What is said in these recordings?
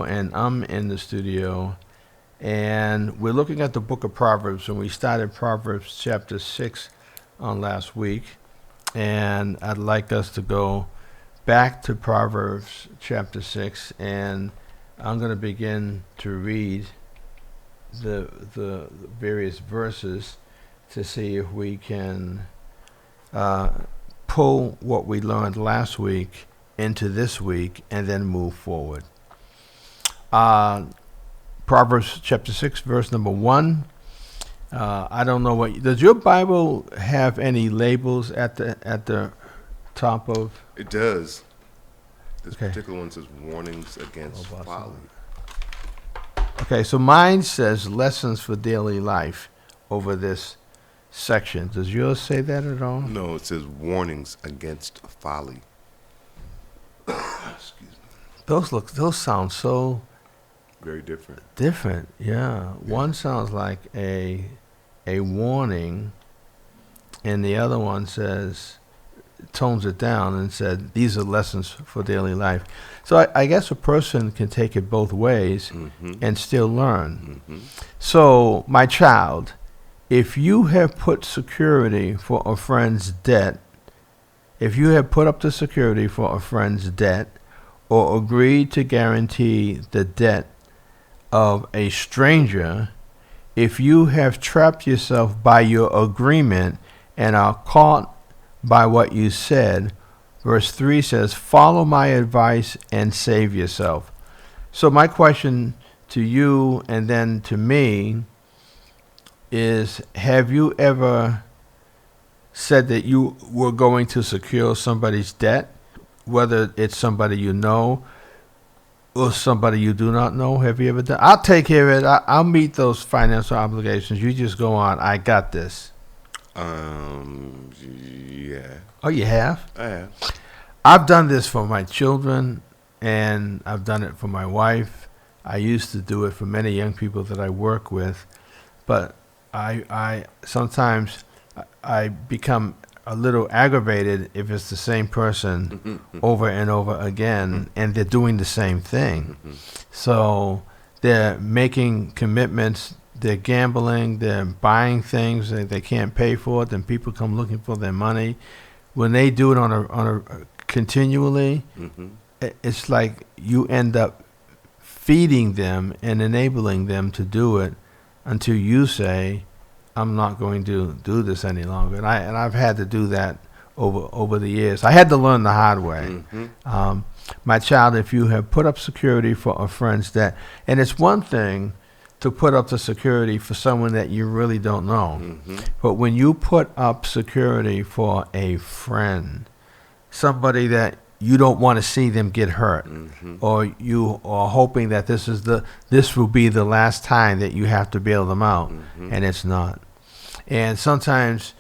And I'm in the studio, and we're looking at the book of Proverbs, and we started Proverbs chapter 6 on last week, and I'd like us to go back to Proverbs chapter 6, and I'm going to begin to read the various verses to see if we can pull what we learned last week into this week and then move forward. Proverbs chapter 6, verse number 1. I don't know does your Bible have any labels at the top of? It does. This Okay. particular one says warnings against folly. Okay, so mine says lessons for daily life over this section. Does yours say that at all? No, it says warnings against folly. Excuse me. Those sound so Very different. different. Yeah. One sounds like a warning, and the other one tones it down and said these are lessons for daily life. So I guess a person can take it both ways and still learn. So, my child, if you have put security for a friend's debt, if you have put up the security for a friend's debt, or agreed to guarantee the debt of a stranger, if you have trapped yourself by your agreement and are caught by what you said, verse 3 says, follow my advice and save yourself. So my question to you and then to me is, have you ever said that you were going to secure somebody's debt, whether it's somebody you know or somebody you do not know? Have you ever done? I'll take care of it. I'll meet those financial obligations. You just go on. I got this. Yeah. Oh, you have? I have. I've done this for my children, and I've done it for my wife. I used to do it for many young people that I work with, but I sometimes I become a little aggravated if it's the same person over and over again, and they're doing the same thing. So they're making commitments, they're gambling, they're buying things that they can't pay for, then people come looking for their money. When they do it on a continually, it's like you end up feeding them and enabling them to do it until you say, I'm not going to do this any longer. And I've had to do that over the years. I had to learn the hard way. My child, if you have put up security for a friend's debt, and it's one thing to put up the security for someone that you really don't know, but when you put up security for a friend, somebody that you don't want to see them get hurt, or you are hoping that this will be the last time that you have to bail them out, and it's not. And sometimes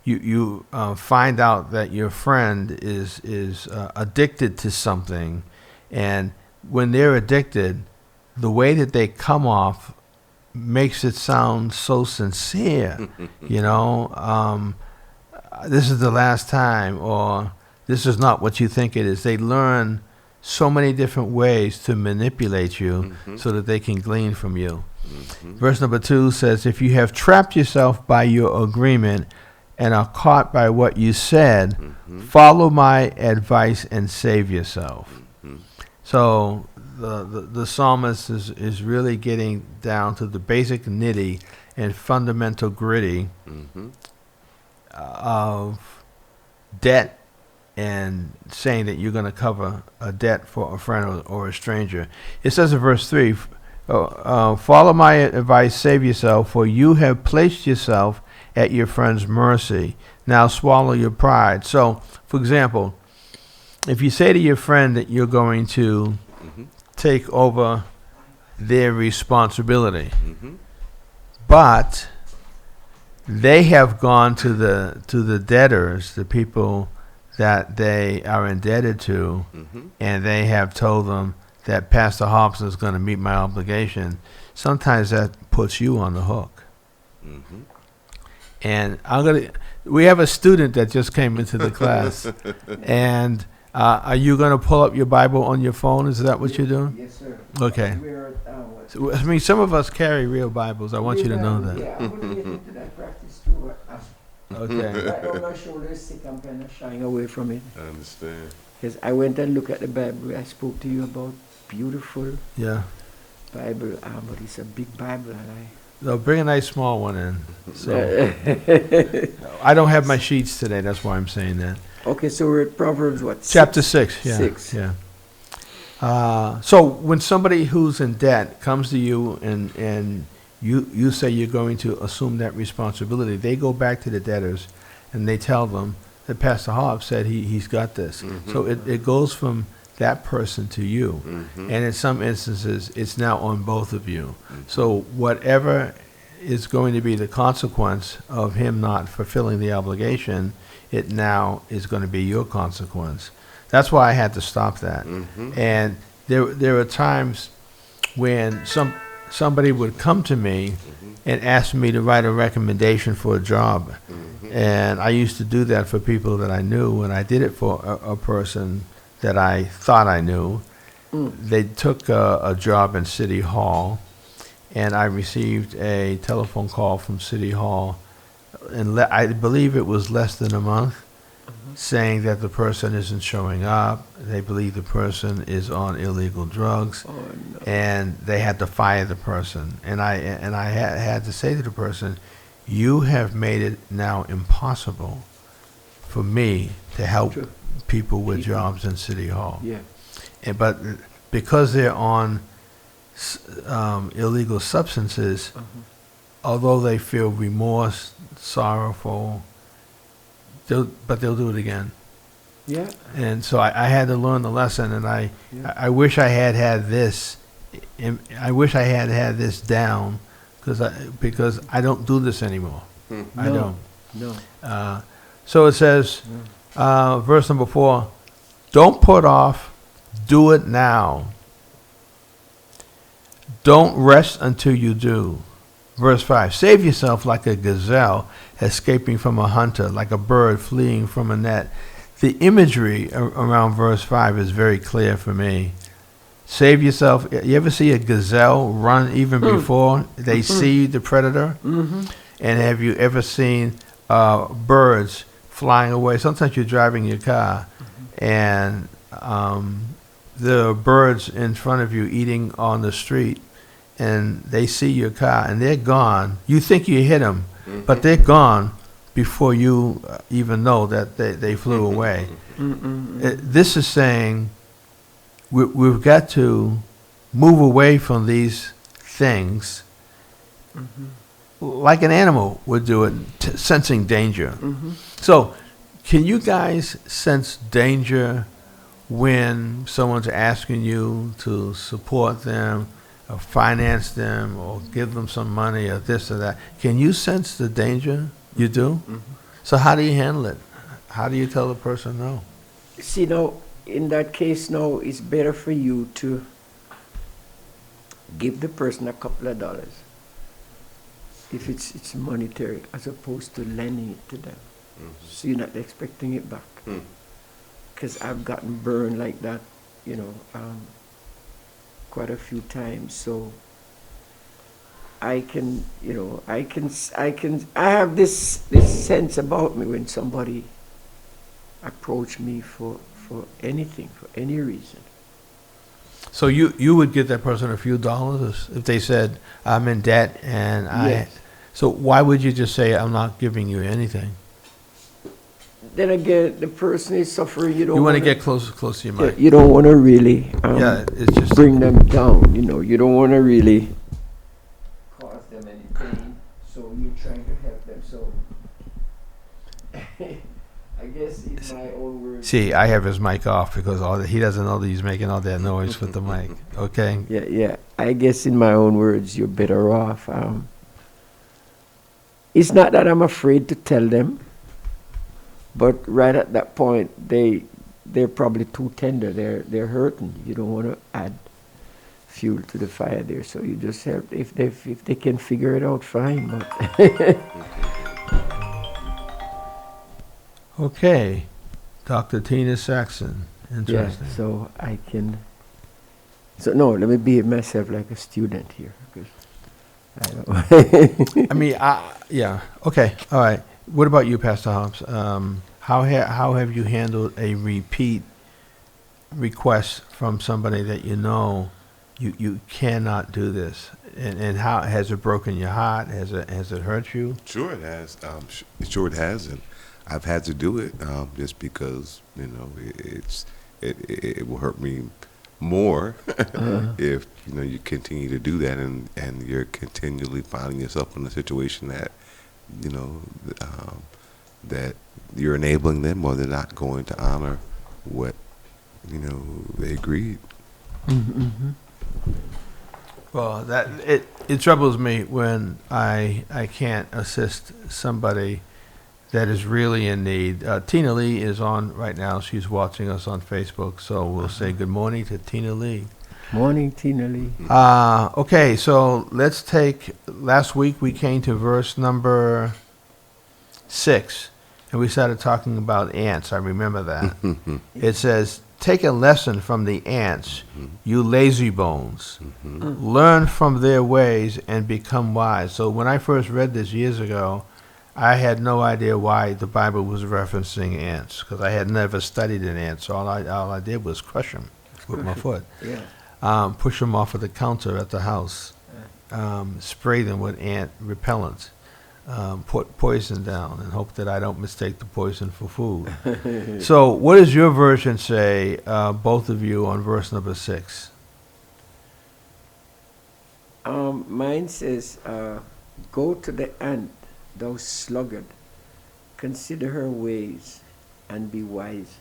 you find out that your friend is addicted to something, and when they're addicted, the way that they come off makes it sound so sincere. This is the last time, or this is not what you think it is. They learn so many different ways to manipulate you so that they can glean from you. Verse number 2 says, if you have trapped yourself by your agreement and are caught by what you said, follow my advice and save yourself. So the psalmist is really getting down to the basic nitty and fundamental gritty of debt, and saying that you're going to cover a debt for a friend or a stranger. It says in verse 3, follow my advice, save yourself, for you have placed yourself at your friend's mercy. Now swallow your pride. So, for example, if you say to your friend that you're going to take over their responsibility, but they have gone to the debtors, the people that they are indebted to, and they have told them that Pastor Hobson is going to meet my obligation, sometimes that puts you on the hook. And we have a student that just came into the class, and Are you going to pull up your Bible on your phone? Is that what you're doing? Yes, sir. Okay. We're at, So, I mean, some of us carry real Bibles. I want you to know that. Yeah, I'm going to get into that practice too. Okay. Right now my shoulder is sick. I'm kind of shying away from it. I understand. Because I went and looked at the Bible I spoke to you about. Beautiful Yeah. Bible. But it's a big Bible. And No, bring a nice small one in. So I don't have my sheets today. That's why I'm saying that. Okay, so we're at Proverbs what? Chapter 6. Yeah. 6. Yeah. So when somebody who's in debt comes to you and you say you're going to assume that responsibility, they go back to the debtors and they tell them that Pastor Hobbs said he's got this. So it goes from that person to you. And in some instances, it's now on both of you. So whatever is going to be the consequence of him not fulfilling the obligation, it now is going to be your consequence. That's why I had to stop that. And there are times when somebody would come to me and ask me to write a recommendation for a job. And I used to do that for people that I knew, and I did it for a person that I thought I knew. They took a job in City Hall, and I received a telephone call from City Hall, and I believe it was less than a month, saying that the person isn't showing up. They believe the person is on illegal drugs, and they had to fire the person. And I had to say to the person, "You have made it now impossible for me to help people with jobs in City Hall." Yeah. But because they're on illegal substances, although they feel remorse, sorrowful, they'll do it again. Yeah. And so I had to learn the lesson, and I wish I had this. I wish I had this down, because I don't do this anymore. I don't. No. So it says, verse number 4, don't put off, do it now. Don't rest until you do. Verse 5, save yourself like a gazelle escaping from a hunter, like a bird fleeing from a net. The imagery around verse 5 is very clear for me. Save yourself. You ever see a gazelle run even before they see the predator? And have you ever seen birds flying away? Sometimes you're driving your car, and there are birds in front of you eating on the street, and they see your car, and they're gone. You think you hit them, but they're gone before you even know that they flew away. This is saying we've got to move away from these things like an animal would do it, sensing danger. So can you guys sense danger when someone's asking you to support them or finance them or give them some money or this or that? Can you sense the danger? You do? So how do you handle it? How do you tell the person no? See, now, in that case, now, it's better for you to give the person a couple of dollars, if it's monetary, as opposed to lending it to them. So you're not expecting it back. Because I've gotten burned like that, quite a few times. So I can, I have this sense about me when somebody approach me for anything, for any reason. So you would give that person a few dollars if they said, I'm in debt and Yes. So why would you just say, I'm not giving you anything? Then again, the person is suffering. You want to get close to your mic. You don't want to really It's just bring them down. You don't want to really cause them any pain. So you're trying to help them. So I guess in my own words. See, I have his mic off because he doesn't know that he's making all that noise with the mic. Okay? Yeah. I guess in my own words, you're better off. It's not that I'm afraid to tell them, but right at that point, they're probably too tender. They're hurting. You don't want to add fuel to the fire there. So you just help. If they can figure it out, fine. But Okay. Dr. Tina Saxon. Interesting. So I can. So no, let me behave myself like a student here. 'Cause I don't. I mean, yeah. Okay. All right. What about you, Pastor Hobbs? How have you handled a repeat request from somebody that you know you cannot do this, and how has it broken your heart? Has it hurt you? Sure it has. Sure it has, and I've had to do it just because it will hurt me more if you continue to do that, and you're continually finding yourself in a situation that that you're enabling them, or they're not going to honor what they agreed. Mm-hmm. Well, that it troubles me when I can't assist somebody that is really in need. Tina Lee is on right now. She's watching us on Facebook, so we'll say good morning to Tina Lee. Morning, Tina Lee. Okay, so let's take, last week we came to verse number 6, and we started talking about ants. I remember that. It says, take a lesson from the ants, you lazy bones. Learn from their ways and become wise. So when I first read this years ago, I had no idea why the Bible was referencing ants, because I had never studied an ant. So all I did was crush them with my foot. Yeah. Push them off of the counter at the house, spray them with ant repellent, put poison down, and hope that I don't mistake the poison for food. So what does your version say, both of you, on verse number 6? Mine says, go to the ant, thou sluggard, consider her ways and be wise.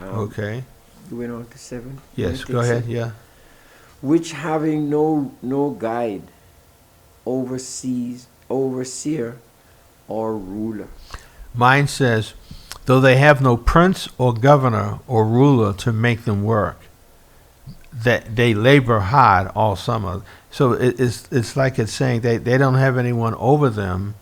Okay. Going on to 7? Yes, go ahead, yeah. Which having no guide, overseer, or ruler. Mine says, though they have no prince or governor or ruler to make them work, that they labor hard all summer. So it's like it's saying they don't have anyone over them,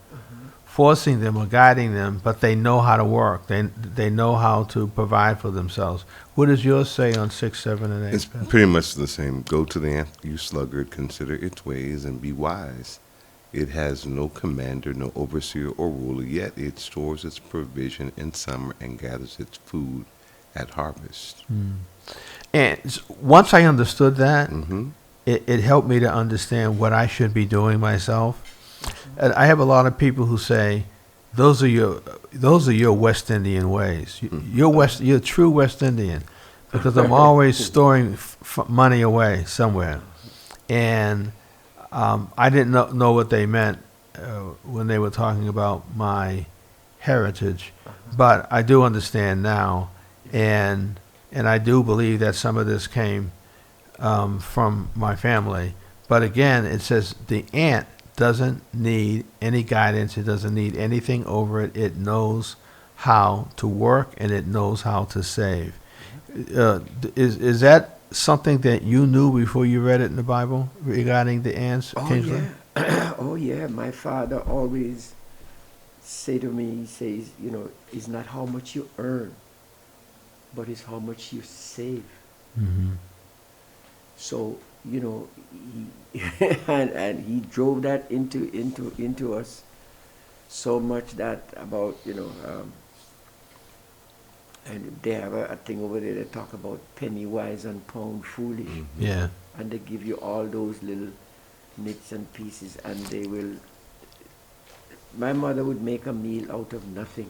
forcing them or guiding them, but they know how to work. They know how to provide for themselves. What does yours say on 6, 7, and 8? It's pretty much the same. Go to the ant, you sluggard, consider its ways and be wise. It has no commander, no overseer or ruler, yet it stores its provision in summer and gathers its food at harvest. And once I understood that, Mm-hmm. it helped me to understand what I should be doing myself. And I have a lot of people who say, those are your West Indian ways. You're a true West Indian, because I'm always storing money away somewhere. And I didn't know what they meant when they were talking about my heritage, but I do understand now, and I do believe that some of this came from my family. But again, it says the ant doesn't need any guidance. It doesn't need anything over it. It knows how to work, and it knows how to save. Is that something that you knew before you read it in the Bible regarding the ants? Kingsley? Oh yeah. My father always say to me, he says, it's not how much you earn, but it's how much you save. Mm-hmm. So, he and he drove that into us so much that about, and they have a thing over there that talk about penny wise and pound foolish. Yeah. And they give you all those little bits and pieces, and they will. My mother would make a meal out of nothing.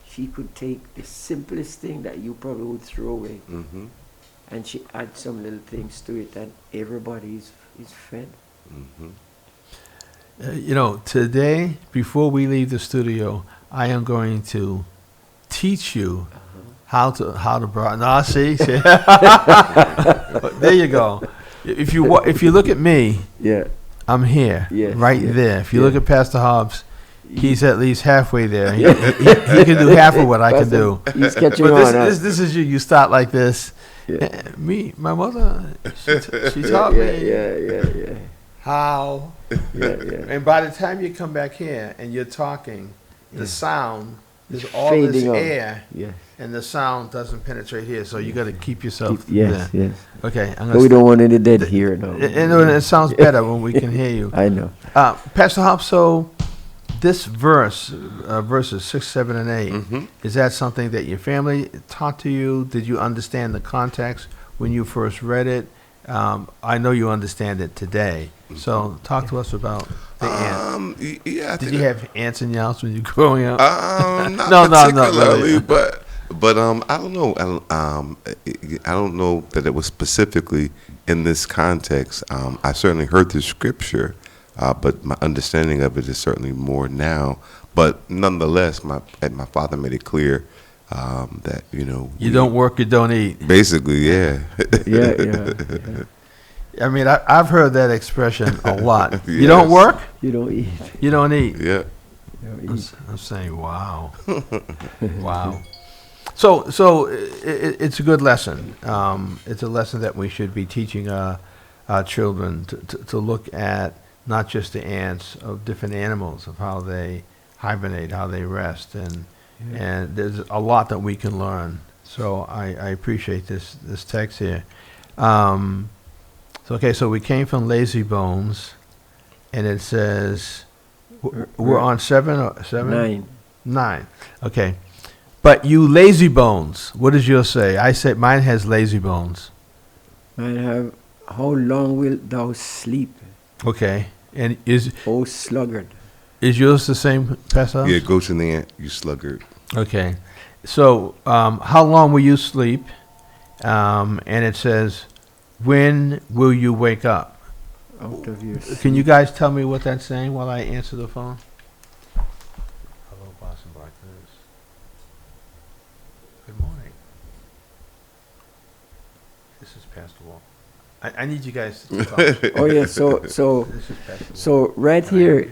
She could take the simplest thing that you probably would throw away, Mm-hmm. and she add some little things to it, and everybody is fed. Mm-hmm. Today, before we leave the studio, I am going to teach you how to brown. No, see, there you go. If you look at me, Yeah. I'm here, Yes, right yes, there. If you yeah. look at Pastor Hobbs, he's at least halfway there. He can do half of what I can do. He's catching But on. huh? this is you. You start like this. Yeah. My mother, she taught me Yeah. how. Yeah. And by the time you come back here and you're talking, the sound there's all this fading out. air, Yes. and the sound doesn't penetrate here, so you got to keep yourself Yes, there. yes. Okay, I'm But gonna we don't want any dead here now. and it sounds better when we can hear you. I know. Pastor Hop, so this verse, verses 6, 7, and 8, Mm-hmm. is that something that your family taught to you? Did you understand the context when you first read it? I know you understand it today. So talk to us about the ant. Yeah. I Did think you have ants in your house when you were growing up? Not No, particularly, really. but I don't know. I don't know that it was specifically in this context. I certainly heard the scripture, but my understanding of it is certainly more now. But nonetheless, my father made it clear that You don't work, you don't eat. basically, yeah. Yeah. I mean, I've heard that expression a lot. You Yes. don't work, You don't eat. you don't eat. Yeah. You don't eat. I'm saying, wow, wow. So it's a good lesson. It's a lesson that we should be teaching our children to look at not just the ants of different animals, of how they hibernate, how they rest, and there's a lot that we can learn. So I appreciate this text here. So we came from Lazy Bones, and it says we're on 7 or 7? 9. 9. Okay. But you lazy bones, what does yours say? I said mine has lazy bones. Mine have, how long wilt thou sleep, Okay. And is O sluggard? yours the same, Pastor? Yeah, go to the ant, you sluggard. Okay. So how long will you sleep? And it says, when will you wake up? Out of your sleep. Can you guys tell me what that's saying while I answer the phone? Hello, Boston Barclays. Good morning. This is Pastor Wall. I need you guys to talk. Oh yeah, so This is Pastor Wall. so right here,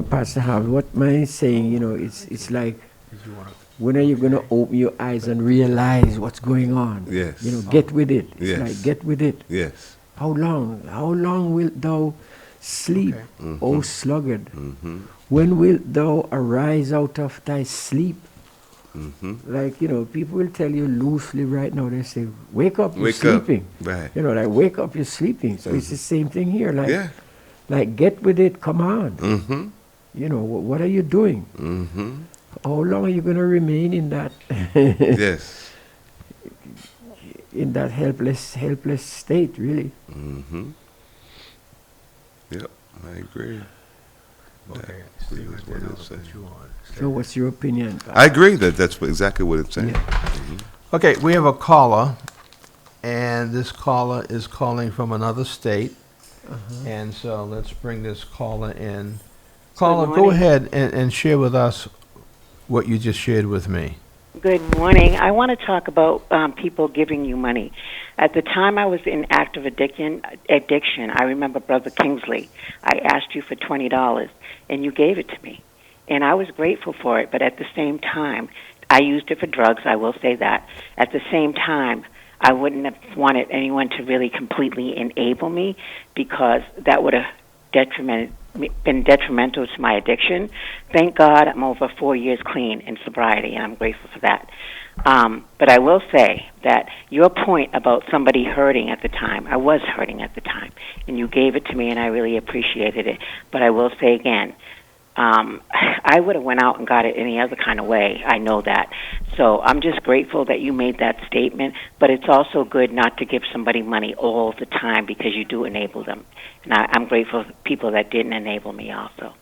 Pastor Howard, what mine is saying, it's like, Did you want to? when are you gonna open your eyes and realize what's going on? Yes. Get with it. It's Yes. like, get with it. Yes. How long? How long wilt thou sleep, Okay. O sluggard? Mm-hmm. When wilt thou arise out of thy sleep? Mm-hmm. Like, people will tell you loosely right now, they say, wake up, you're Wake sleeping. up. Right. Like, wake up, you're sleeping. So it's the same thing here. Like, Yeah. like, get with it, come on. Mm-hmm. What are you doing? Mm-hmm. How long are you going to remain in that Yes. in that helpless state, really? Mm-hmm. Yep, I agree. Okay. That Stay is right what there. it's I'll put saying. you on. Stay So what's your opinion? I agree that's exactly what it's saying. Yeah. Okay, we have a caller, and this caller is calling from another state, and so let's bring this caller in. Caller, go morning. ahead and share with us what you just shared with me. Good morning. I want to talk about people giving you money. At the time I was in active addiction, I remember Brother Kingsley. I asked you for $20, and you gave it to me. And I was grateful for it, but at the same time, I used it for drugs, I will say that. At the same time, I wouldn't have wanted anyone to really completely enable me, because that would have been detrimental to my addiction. Thank God I'm over 4 years clean in sobriety, and I'm grateful for that. But I will say that your point about somebody hurting at the time, I was hurting at the time, and you gave it to me, and I really appreciated it. But I will say again, I would have went out and got it any other kind of way. I know that. So I'm just grateful that you made that statement, but it's also good not to give somebody money all the time, because you do enable them. And I'm grateful for people that didn't enable me also.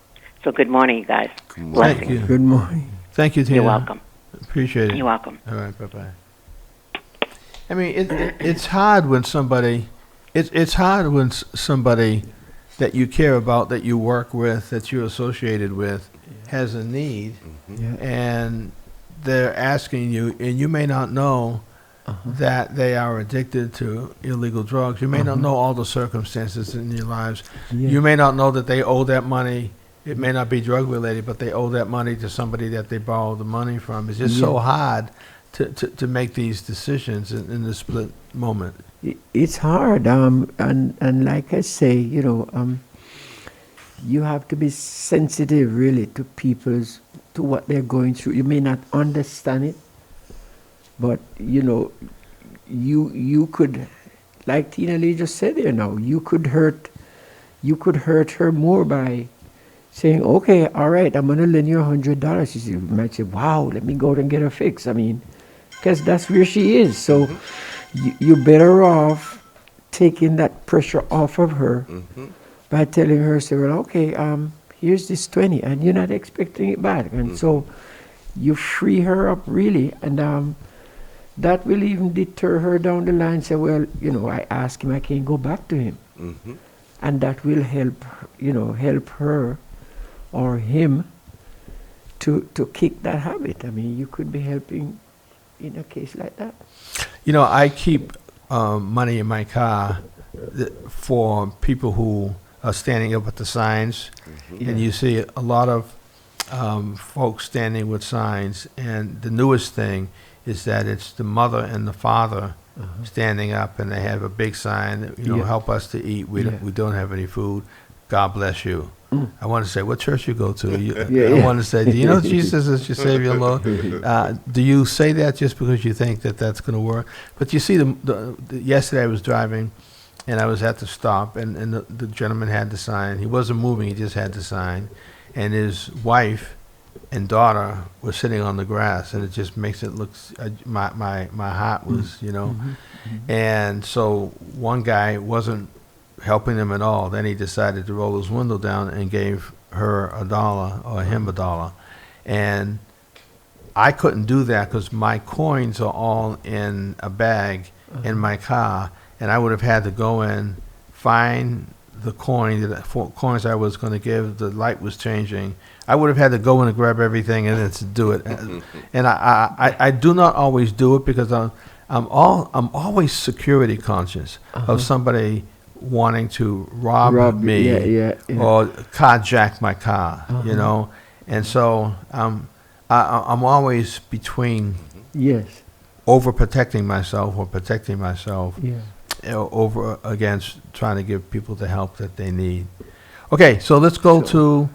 So good morning, you guys. Good morning. Blessings. Thank you. Good morning. Thank you, Tina. You're welcome. Appreciate it. You're welcome. All right, bye-bye. I mean, it's hard when somebody, it's hard when somebody that you care about, that you work with, that you're associated with, has a need, Yeah. and they're asking you, and you may not know that they are addicted to illegal drugs. You may not know all the circumstances in your lives. Yeah. You may not know that they owe that money. It may not be drug related, but they owe that money to somebody that they borrowed the money from. It's just so hard to make these decisions in the split moment. It's hard, and like I say, you have to be sensitive, really, to to what they're going through. You may not understand it, but you could, like Tina Lee just said there now, you could hurt her more by saying, okay, all right, I'm gonna lend you $100. You might say, wow, let me go out and get her fixed. I mean, because that's where she is. So you're better off taking that pressure off of her by telling her, say, well, okay, here's this 20, and you're not expecting it back. And so you free her up really, and that will even deter her down the line. Say, well, I asked him, I can't go back to him. And that will help, help her or him to kick that habit. I mean, you could be helping in a case like that. I keep money in my car for people who are standing up at the signs, and you see a lot of folks standing with signs, and the newest thing is that it's the mother and the father standing up, and they have a big sign, help us to eat. We don't have any food. God bless you. I want to say, what church you go to? I want to say, do you know Jesus is your Savior and Lord? Do you say that just because you think that that's going to work? But you see, yesterday I was driving, and I was at the stop, and the gentleman had the sign. He wasn't moving, he just had the sign. And his wife and daughter were sitting on the grass, and it just makes it look, my heart was, And so one guy wasn't helping them at all. Then he decided to roll his window down and gave her $1 or him $1. And I couldn't do that because my coins are all in a bag in my car, and I would have had to go in, find the coins I was going to give. The light was changing. I would have had to go in and grab everything and then to do it. And I do not always do it because I'm always security conscious of somebody wanting to rob me or carjack my car, and so I'm always between overprotecting myself or protecting myself over against trying to give people the help that they need. Okay, so let's go to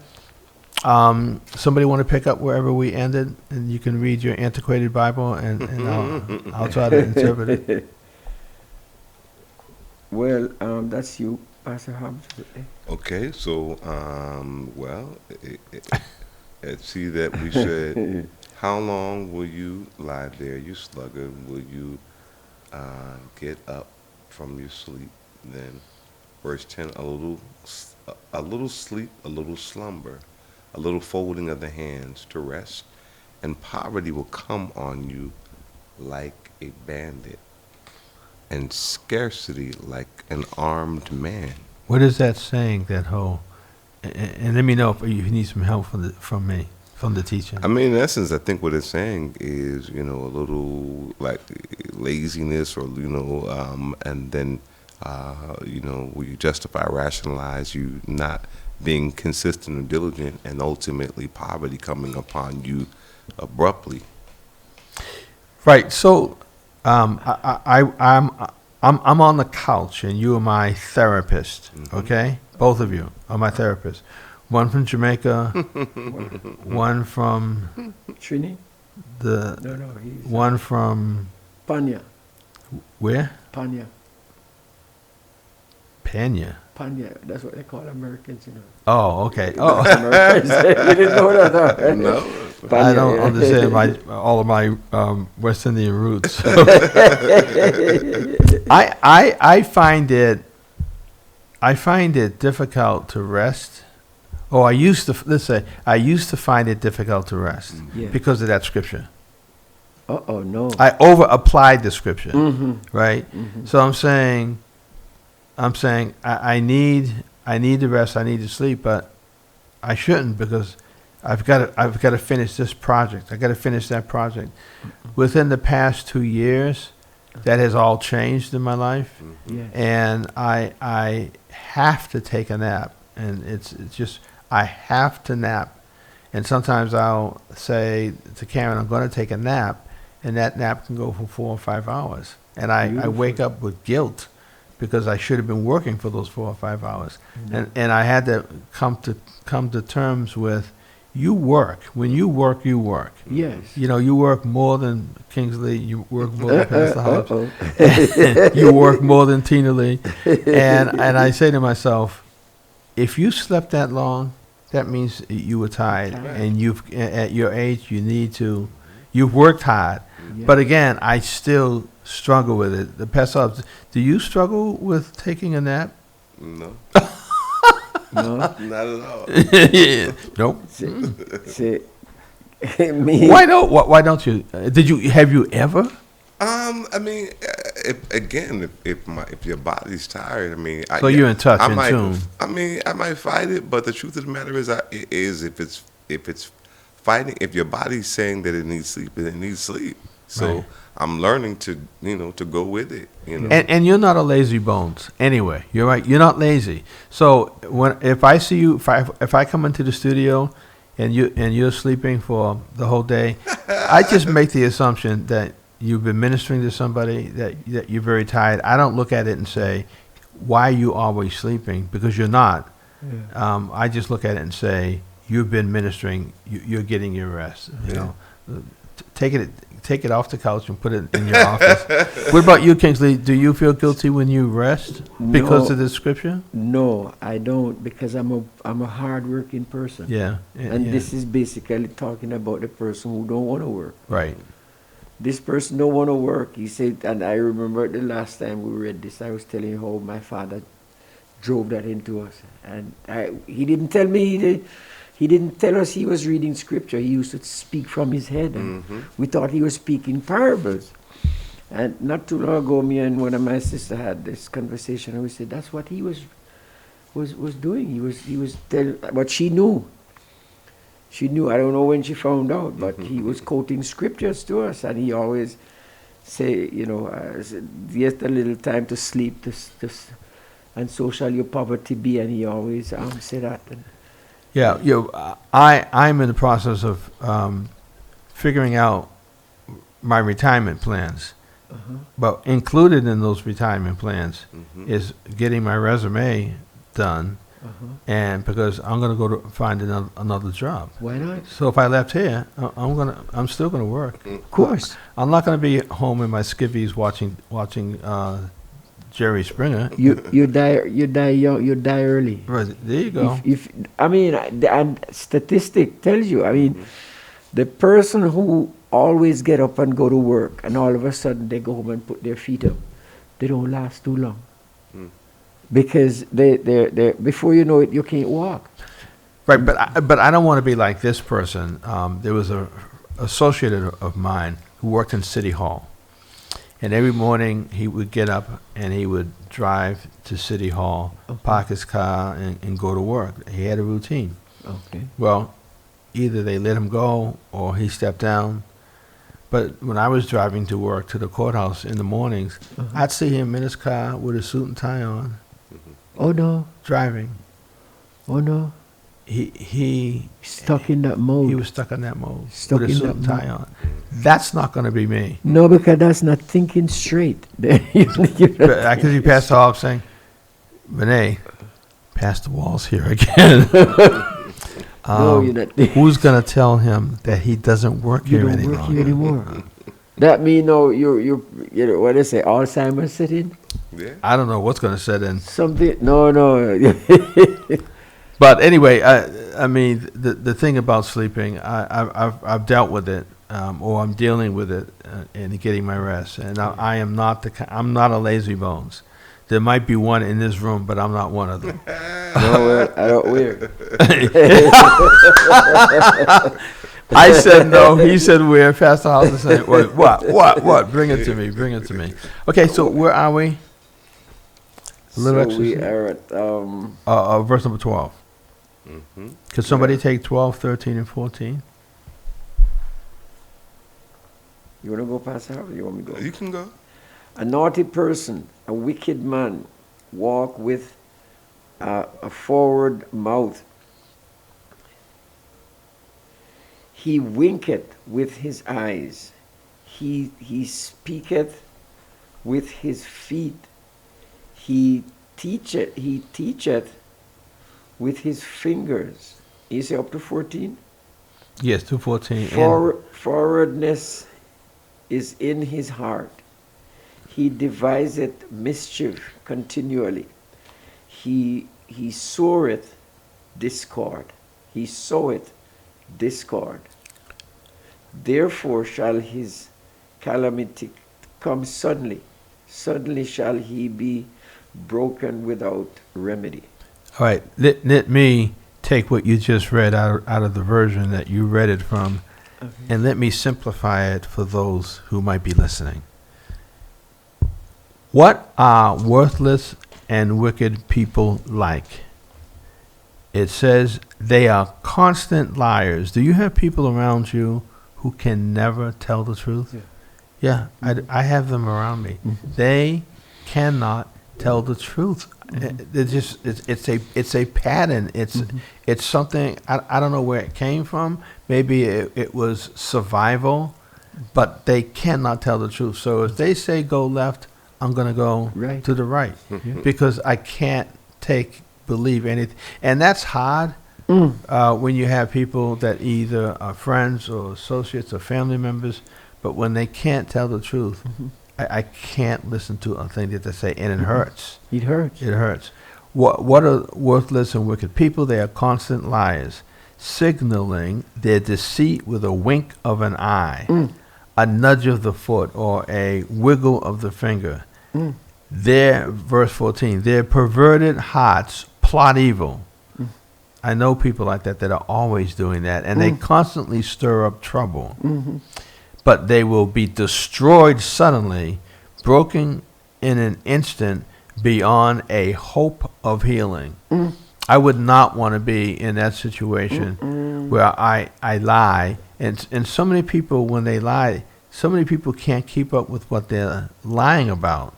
somebody want to pick up wherever we ended, and you can read your antiquated Bible, and I'll try to interpret it. Well, that's you, Pastor Hobbs. Okay, so, I see that we said, how long will you lie there, you sluggard? Will you get up from your sleep? Then, verse 10, a little sleep, a little slumber, a little folding of the hands to rest, and poverty will come on you like a bandit, and scarcity like an armed man. What is that saying, that whole? And let me know if you need some help from me, from the teaching. I mean, in essence, I think what it's saying is, a little like laziness, or, and then, will you justify, rationalize you not being consistent and diligent, and ultimately poverty coming upon you abruptly. Right. So, I'm on the couch, and you are my therapist. Okay, both of you are my therapist. One from Jamaica, one from Trini? One from Panya. Where? Panya. Panya. That's what they call Americans, Oh, okay. Oh, Americans. You didn't know that, huh? No. Panya, I don't understand all of my West Indian roots. I find it difficult to rest. I used to find it difficult to rest because of that scripture. No. I over applied the scripture, right? So I'm saying I need to rest, I need to sleep, but I shouldn't, because I've got to finish this project. I got to finish that project. Within the past 2 years, that has all changed in my life, and I have to take a nap, and it's just I have to nap. And sometimes I'll say to Karen, I'm going to take a nap, and that nap can go for 4 or 5 hours, and I wake up with guilt because I should have been working for those 4 or 5 hours, and I had to come to terms with, you work. When you work, you work. Yes. You know, you work more than Kingsley. You work more than Pastor Hobbs. Uh-oh. You work more than Tina Lee. And I say to myself, if you slept that long, that means you were tired. Tired. And at your age, you've worked hard. Yeah. But again, I still struggle with it. The Pastor Hobbs, do you struggle with taking a nap? No, No. not at all. Nope. See, me. Why don't you? Have you ever? I mean, if your body's tired, I mean, So you're in touch, I in might, tune. I mean, I might fight it, but the truth of the matter is, if it's fighting, if your body's saying that it needs sleep, then it needs sleep. So Right. I'm learning to go with it. And you're not a lazy bones anyway. You're right. You're not lazy. So if I see you, if I come into the studio, and you're sleeping for the whole day, I just make the assumption that you've been ministering to somebody, that you're very tired. I don't look at it and say, why are you always sleeping? Because you're not. Yeah. I just look at it and say, you've been ministering. You're getting your rest. You know, take it off the couch and put it in your office. What about you, Kingsley? Do you feel guilty when you rest because No. of the scripture? No, I don't, because I'm a hard-working person. Yeah. And this is basically talking about the person who don't want to work. Right. This person don't want to work. He said, and I remember the last time we read this, I was telling you how my father drove that into us. And he didn't tell me, he didn't tell us he was reading scripture. He used to speak from his head. And we thought he was speaking parables. And not too long ago, me and one of my sisters had this conversation, and we said that's what he was doing. He was telling, but she knew. She knew. I don't know when she found out, but he was quoting scriptures to us, and he always say, "Yet a little time to sleep, and so shall your poverty be." And he always say that. And Yeah, I'm in the process of figuring out my retirement plans. But included in those retirement plans is getting my resume done, and because I'm going to go to find another job. why not? So if I left here, I'm still going to work. Of course. I'm not going to be home in my skivvies watching Jerry Springer. You die young. You die early. Right, there you go. If I mean, and statistic tells you. I mean, the person who always get up and go to work, and all of a sudden they go home and put their feet up, they don't last too long, because they before you know it, you can't walk. Right, but I don't want to be like this person. There was a associate of mine who worked in City Hall, and every morning he would get up and he would drive to City Hall, park his car, and go to work. He had a routine. Okay. Well, either they let him go or he stepped down. But when I was driving to work to the courthouse in the mornings, I'd see him in his car with a suit and tie on, Oh no. driving. Oh no. He Stuck in that mode. He was stuck in that mode Stuck with a in suit that and tie mode. on. That's not going to be me. No, because that's not thinking straight. Because he passed off saying, "Renee, pass the walls here again." No, you're not. Who's going to tell him that he doesn't work You here don't any work longer? here anymore. That mean no, you know what they say, Alzheimer's setting? Yeah. I don't know what's going to set in. Something no. But anyway, I mean, the thing about sleeping, I've dealt with it, or I'm dealing with it, and getting my rest. And I'm not a lazy bones. There might be one in this room, but I'm not one of them. No, I don't wear. I said no. He said we're past the house. Saying what? Bring it to me. Bring it to me. Okay, so where are we? A little So we extra. are at Verse number 12. Could somebody take 12, 13, and 14? you wanna go past that or you want me to go? You can go. A naughty person, a wicked man, walk with a forward mouth. He winketh with his eyes. He speaketh with his feet. He teacheth with his fingers. Is it up to 14? Yes, 2:14. Forwardness is in his heart. He deviseth mischief continually. He soweth discord. He soweth discord. Therefore shall his calamity come suddenly. Suddenly shall he be broken without remedy. All right, let me take what you just read out of the version that you read it from, and let me simplify it for those who might be listening. What are worthless and wicked people like? It says they are constant liars. Do you have people around you who can never tell the truth? Yeah, I have them around me. They cannot tell the truth. It's a pattern. It's something I don't know where it came from. Maybe it was survival, but they cannot tell the truth. So if they say go left, I'm going to go Right. to the right because I can't believe anything, and that's hard. When you have people that either are friends or associates or family members, but when they can't tell the truth, I can't listen to a thing that they say, and it hurts. It hurts. It hurts. What are worthless and wicked people? They are constant liars, signaling their deceit with a wink of an eye, a nudge of the foot, or a wiggle of the finger. Their, verse 14, their perverted hearts plot evil. I know people like that are always doing that, and they constantly stir up trouble. But they will be destroyed suddenly, broken in an instant, beyond a hope of healing. I would not want to be in that situation where I lie. And so many people, when they lie, so many people can't keep up with what they're lying about.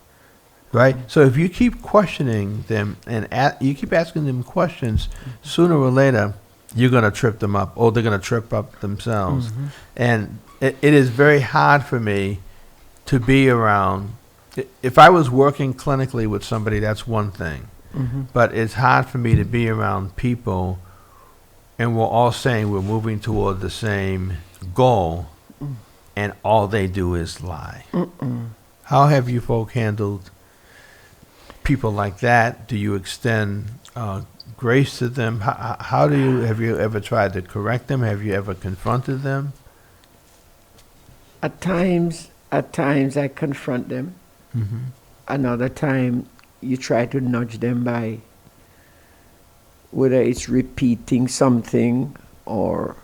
Right? So if you keep questioning them and you keep asking them questions, sooner or later, you're going to trip them up, or they're going to trip up themselves. And it is very hard for me to be around. If I was working clinically with somebody, that's one thing. But it's hard for me to be around people, and we're all saying we're moving toward the same goal, and all they do is lie. How have you folk handled people like that? Do you extend grace to them? How do you, have you ever tried to correct them? Have you ever confronted them? At times I confront them. Another time you try to nudge them by whether it's repeating something or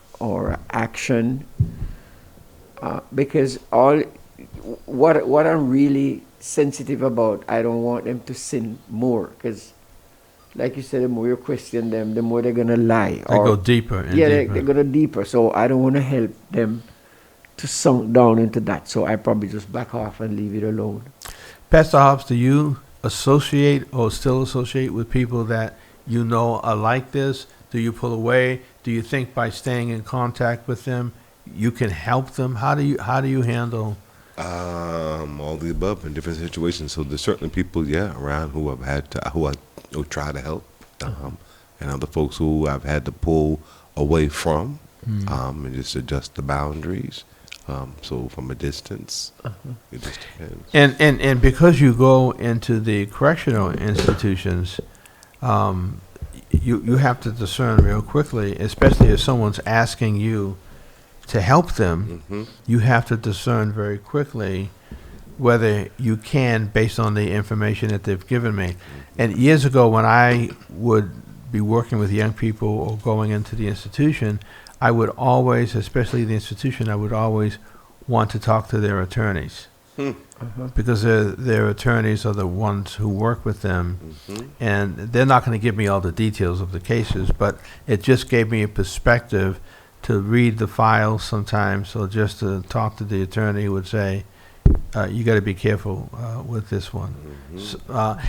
action, because what I'm really sensitive about, I don't want them to sin more, because like you said, the more you question them, the more they're gonna lie. They go deeper and deeper. They're gonna deeper. So I don't want to help them to sunk down into that. So I probably just back off and leave it alone. Pastor Hobbs, do you associate or still associate with people that you know are like this? Do you pull away? Do you think by staying in contact with them, you can help them? How do you handle? All the above in different situations. So there's certainly people, around who I've had to, who try to help, and other folks who I've had to pull away from, and just adjust the boundaries. So from a distance, it just depends. And because you go into the correctional institutions, you have to discern real quickly, especially if someone's asking you to help them. You have to discern very quickly whether you can, based on the information that they've given me. And years ago, when I would be working with young people or going into the institution, I would always, especially the institution, I would always want to talk to their attorneys. Because their attorneys are the ones who work with them, and they're not going to give me all the details of the cases, but it just gave me a perspective to read the files sometimes, or just to talk to the attorney who would say, you got to be careful with this one.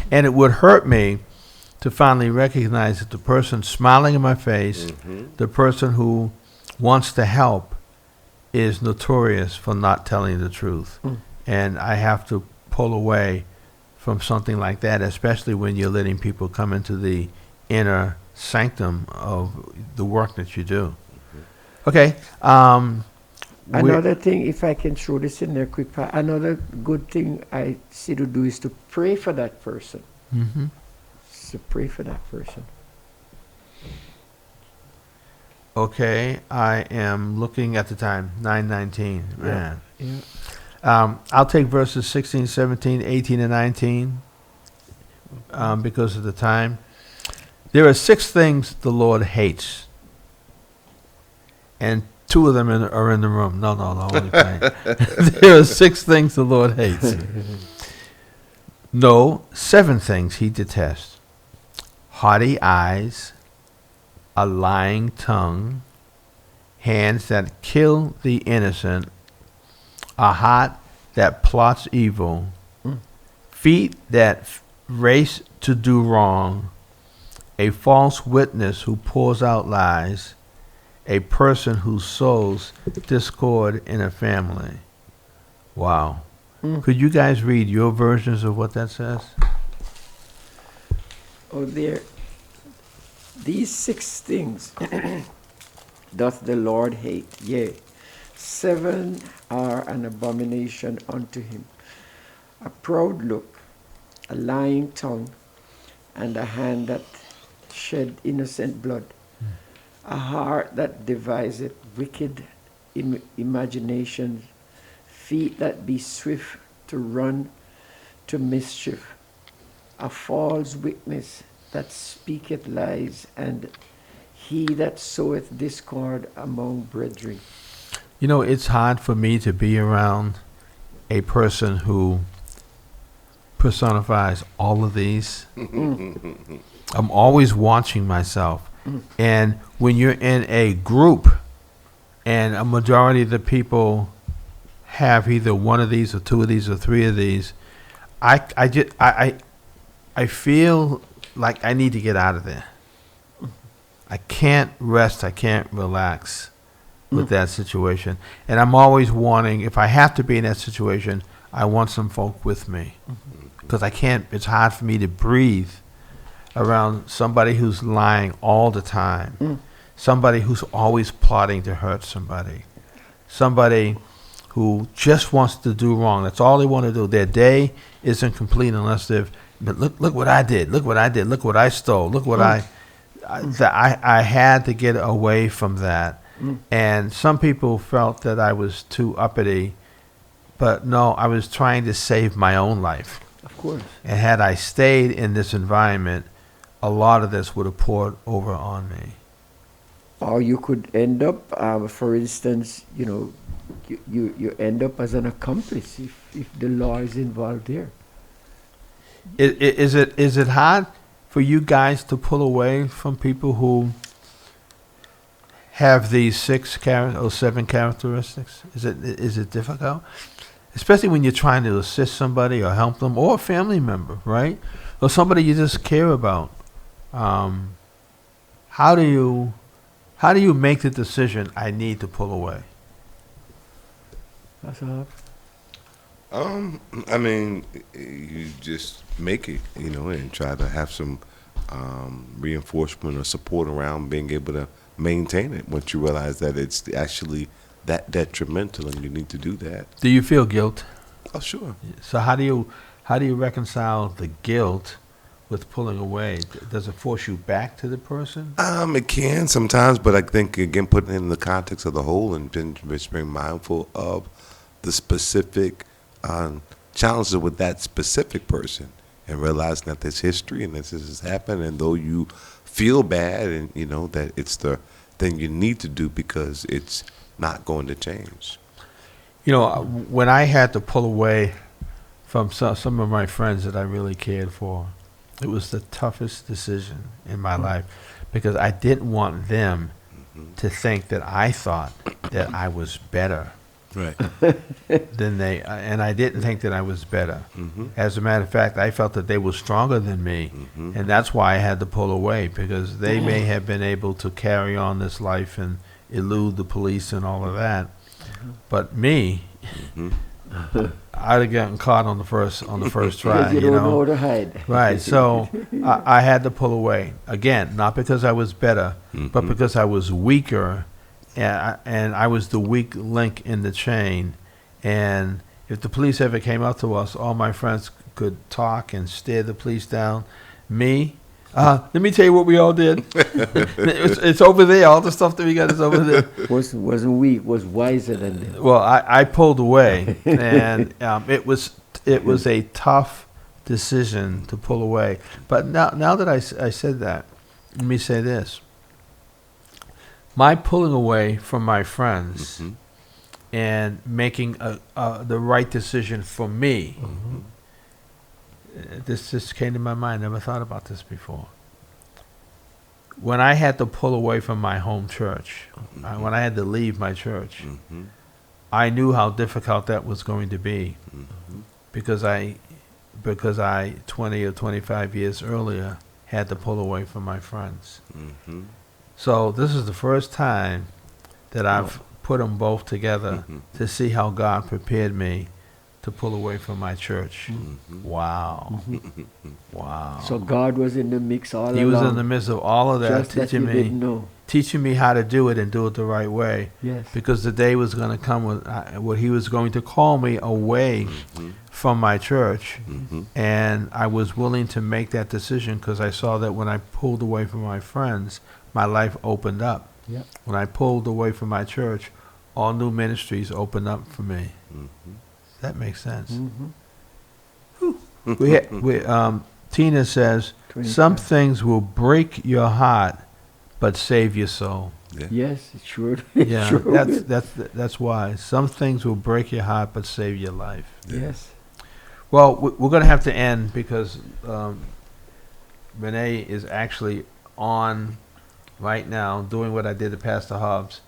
And it would hurt me to finally recognize that the person smiling in my face, the person who wants to help, is notorious for not telling the truth. And I have to pull away from something like that, especially when you're letting people come into the inner sanctum of the work that you do. Okay. Another thing, if I can throw this in there quick, another good thing I see to do is to pray for that person. Mm-hmm. To pray for that person. Okay, I am looking at the time, 9:19. Man. Yeah. I'll take verses 16, 17, 18, and 19 because of the time. There are 6 things the Lord hates, and 2 of them are in the room. No, only playing. There are 6 things the Lord hates. No, 7 things he detests: haughty eyes, a lying tongue, hands that kill the innocent, a heart that plots evil, feet that race to do wrong, a false witness who pours out lies, a person who sows discord in a family. Wow. Could you guys read your versions of what that says? Oh, these 6 things doth the Lord hate, yea, 7 are an abomination unto him: a proud look, a lying tongue, and a hand that shed innocent blood, a heart that deviseth wicked imaginations, feet that be swift to run to mischief, a false witness that speaketh lies, and he that soweth discord among brethren. You know, it's hard for me to be around a person who personifies all of these. I'm always watching myself. And when you're in a group and a majority of the people have either one of these or 2 of these or 3 of these, I feel like I need to get out of there. I can't rest. I can't relax with that situation. And I'm always wanting, if I have to be in that situation, I want some folk with me. Because I can't, it's hard for me to breathe around somebody who's lying all the time. Somebody who's always plotting to hurt somebody. Somebody who just wants to do wrong. That's all they want to do. Their day isn't complete unless they've, but look what I did. Look what I did. Look what I stole. Look what I had to get away from that. And some people felt that I was too uppity, but no, I was trying to save my own life. Of course. And had I stayed in this environment, a lot of this would have poured over on me. Or you could end up, for instance, you end up as an accomplice if the law is involved there. Is it hard for you guys to pull away from people who have these 6 or 7 characteristics? Is it difficult, especially when you're trying to assist somebody or help them, or a family member, right, or somebody you just care about? How do you make the decision? I need to pull away. That's hard. I mean, you just make it, and try to have some reinforcement or support around being able to maintain it once you realize that it's actually that detrimental and you need to do that. Do you feel guilt? Oh, sure. So how do you reconcile the guilt with pulling away? Does it force you back to the person? It can sometimes, but I think, again, putting it in the context of the whole and just being mindful of the specific challenges with that specific person, and realizing that there's history and this has happened, and though you feel bad and that it's the thing you need to do because it's not going to change. When I had to pull away from some of my friends that I really cared for, it was the toughest decision in my life, because I didn't want them to think that I thought that I was better Right. than they, and I didn't think that I was better. As a matter of fact, I felt that they were stronger than me, and that's why I had to pull away, because they may have been able to carry on this life and elude the police and all of that, but me, I'd have gotten caught on the first try. Because you don't know how to hide. Right. So I had to pull away again, not because I was better, but because I was weaker and I was the weak link in the chain. And if the police ever came up to us, all my friends could talk and stare the police down. Me, let me tell you what we all did. It's over there. All the stuff that we got is over there. Wasn't weak, was wiser than them. Well, I pulled away, and it was a tough decision to pull away. But now that I said that, let me say this. My pulling away from my friends and making the right decision for me, this just came to my mind. Never thought about this before. When I had to pull away from my home church, when I had to leave my church, I knew how difficult that was going to be because I 20 or 25 years earlier had to pull away from my friends. So this is the first time that I've put them both together to see how God prepared me to pull away from my church. Wow. Wow. So God was in the mix all along. He was in the midst of all of that, Just that you didn't know. teaching me how to do it and do it the right way. Yes. Because the day was going to come when he was going to call me away from my church. And I was willing to make that decision because I saw that when I pulled away from my friends, my life opened up. Yep. When I pulled away from my church, all new ministries opened up for me. That makes sense. Tina says, some things will break your heart, but save your soul. Yeah. Yes, it sure. Yeah, sure will. that's why. Some things will break your heart, but save your life. Yes. Well, we're going to have to end because Renee is actually on right now doing what I did to Pastor Hobbs.